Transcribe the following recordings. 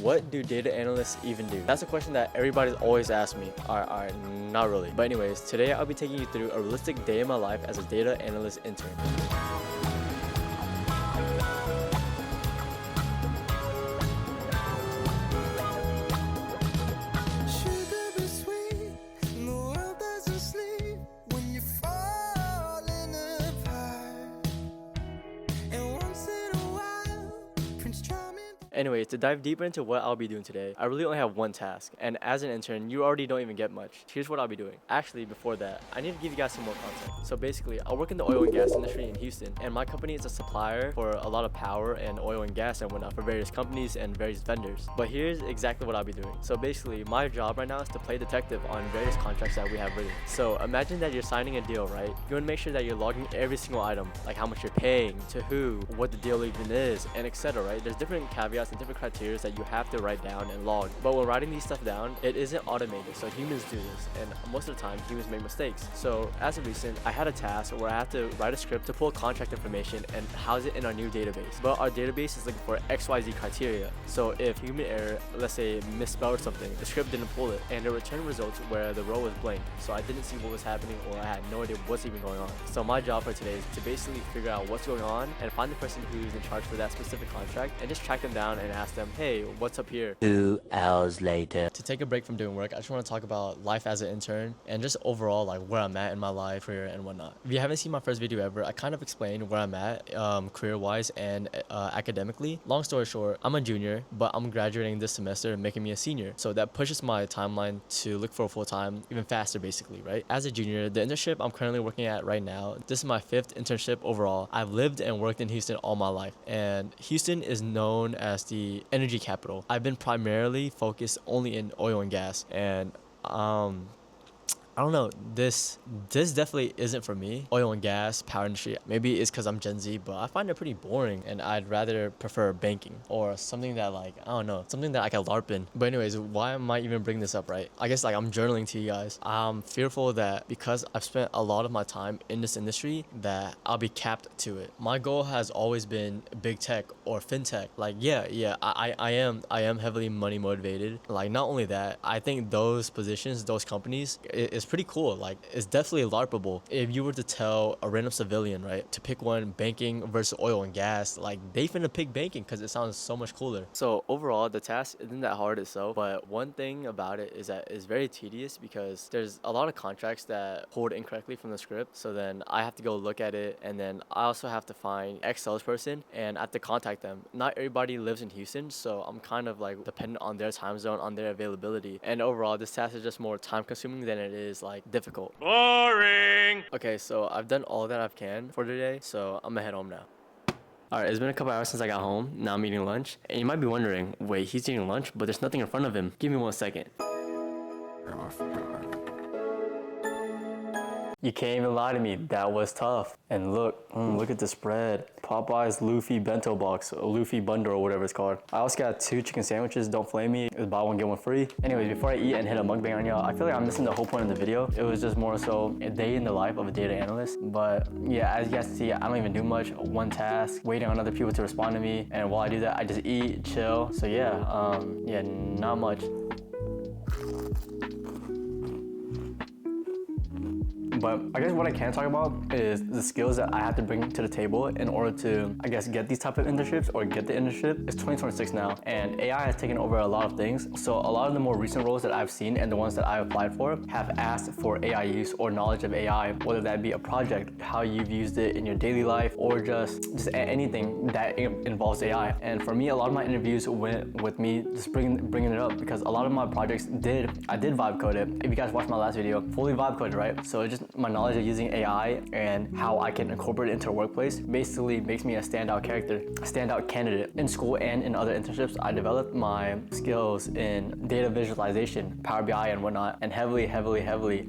what do data analysts even do? That's a question that everybody's always asked me. Alright, not really. But anyways, today I'll be taking you through a realistic day in my life as a data analyst intern. Anyway, to dive deeper into what I'll be doing today, I really only have one task, and as an intern, you already don't even get much. Here's what I'll be doing. Actually, before that, I need to give you guys some more context. So basically, I work in the oil and gas industry in Houston, and my company is a supplier for a lot of power and oil and gas and whatnot for various companies and various vendors. But here's exactly what I'll be doing. So basically, my job right now is to play detective on various contracts that we have written. So imagine that you're signing a deal, right? You want to make sure that you're logging every single item, like how much you're paying, to who, what the deal even is, and etc. Right? There's different caveats and different criteria that you have to write down and log. But when writing these stuff down, it isn't automated, so humans do this, and most of the time humans make mistakes. So as of recent, I had a task where I had to write a script to pull contract information and house it in our new database. But our database is looking for XYZ criteria. So if human error, let's say misspelled something, the script didn't pull it, and it returned results where the row was blank. So I didn't see what was happening, or I had no idea what's even going on. So my job for today is to basically figure out what's going on and find the person who's in charge for that specific contract and just track them down and ask them, hey, what's up here? 2 hours later. To take a break from doing work, I just want to talk about life as an intern and just overall like where I'm at in my life, career, and whatnot. If you haven't seen my first video ever, I kind of explained where I'm at career-wise and academically. Long story short, I'm a junior, but I'm graduating this semester, making me a senior. So that pushes my timeline to look for a full-time even faster, basically, right? As a junior, the internship I'm currently working at right now, this is my 5th internship overall. I've lived and worked in Houston all my life, and Houston is known as the energy capital. I've been primarily focused only in oil and gas, and I don't know, this definitely isn't for me. Oil and gas, power industry, maybe it's because I'm Gen Z, but I find it pretty boring, and I'd rather prefer banking or something that, like, I don't know, something that I can LARP in. But anyways, why am I even bringing this up, right? I guess like I'm journaling to you guys. I'm fearful that because I've spent a lot of my time in this industry that I'll be capped to it. My goal has always been big tech or fintech. Like, yeah, I am heavily money motivated. Like, not only that, I think those positions, those companies, it's pretty cool. Like, it's definitely LARPable. If you were to tell a random civilian, right, to pick one, banking versus oil and gas, like, they finna pick banking because it sounds so much cooler. So overall, the task isn't that hard itself, but one thing about it is that it's very tedious because there's a lot of contracts that pulled incorrectly from the script. So then I have to go look at it, and then I also have to find X salesperson and I have to contact them. Not everybody lives in Houston, so I'm kind of like dependent on their time zone, on their availability. And overall, this task is just more time consuming than it is like difficult. Boring! Okay, so I've done all that I can for today, so I'm gonna head home now. Alright, it's been a couple hours since I got home. Now I'm eating lunch. And you might be wondering, wait, he's eating lunch, but there's nothing in front of him. Give me 1 second. You can't even lie to me. That was tough. And look at the spread. Popeye's Luffy bento box, or Luffy bundle, or whatever it's called. I also got 2 chicken sandwiches. Don't flame me. It's buy one, get one free. Anyways, before I eat and hit a mukbang on y'all, I feel like I'm missing the whole point of the video. It was just more so a day in the life of a data analyst. But yeah, as you guys can see, I don't even do much. One task, waiting on other people to respond to me. And while I do that, I just eat, chill. So yeah, not much. But I guess what I can talk about is the skills that I have to bring to the table in order to, I guess, get these type of internships or get the internship. It's 2026 now, and AI has taken over a lot of things. So a lot of the more recent roles that I've seen and the ones that I've applied for have asked for AI use or knowledge of AI, whether that be a project, how you've used it in your daily life, or just anything that involves AI. And for me, a lot of my interviews went with me just bringing it up, because a lot of my projects I did vibe code it. If you guys watched my last video, fully vibe coded, right? So it just my knowledge of using AI and how I can incorporate it into a workplace basically makes me a standout candidate. In school and in other internships, I developed my skills in data visualization, Power BI and whatnot, and heavily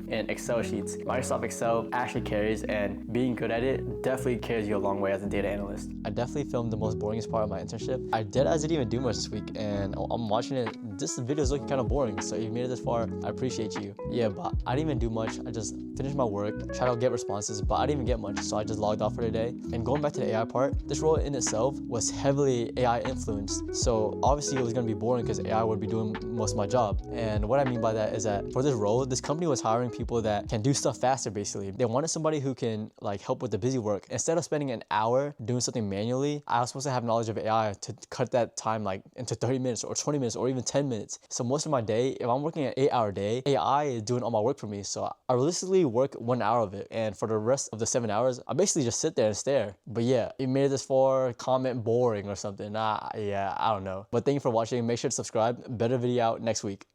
in Excel sheets. Microsoft Excel actually carries, and being good at it definitely carries you a long way as a data analyst. I definitely filmed the most boringest part of my internship. I didn't even do much this week, and I'm watching it. This video is looking kind of boring, so if you made it this far, I appreciate you. Yeah, but I didn't even do much. I just finished my work, try to get responses, but I didn't even get much, so I just logged off for the day. And going back to the AI part, this role in itself was heavily AI influenced. So obviously it was gonna be boring because AI would be doing most of my job. And what I mean by that is that for this role, this company was hiring people that can do stuff faster basically. They wanted somebody who can like help with the busy work. Instead of spending an hour doing something manually, I was supposed to have knowledge of AI to cut that time like into 30 minutes or 20 minutes or even 10 minutes. So most of my day, if I'm working an 8-hour day, AI is doing all my work for me. So I realistically work 1 hour of it. And for the rest of the 7 hours, I basically just sit there and stare. But yeah, you made it this far, comment boring or something. Yeah, I don't know. But thank you for watching. Make sure to subscribe. Better video out next week.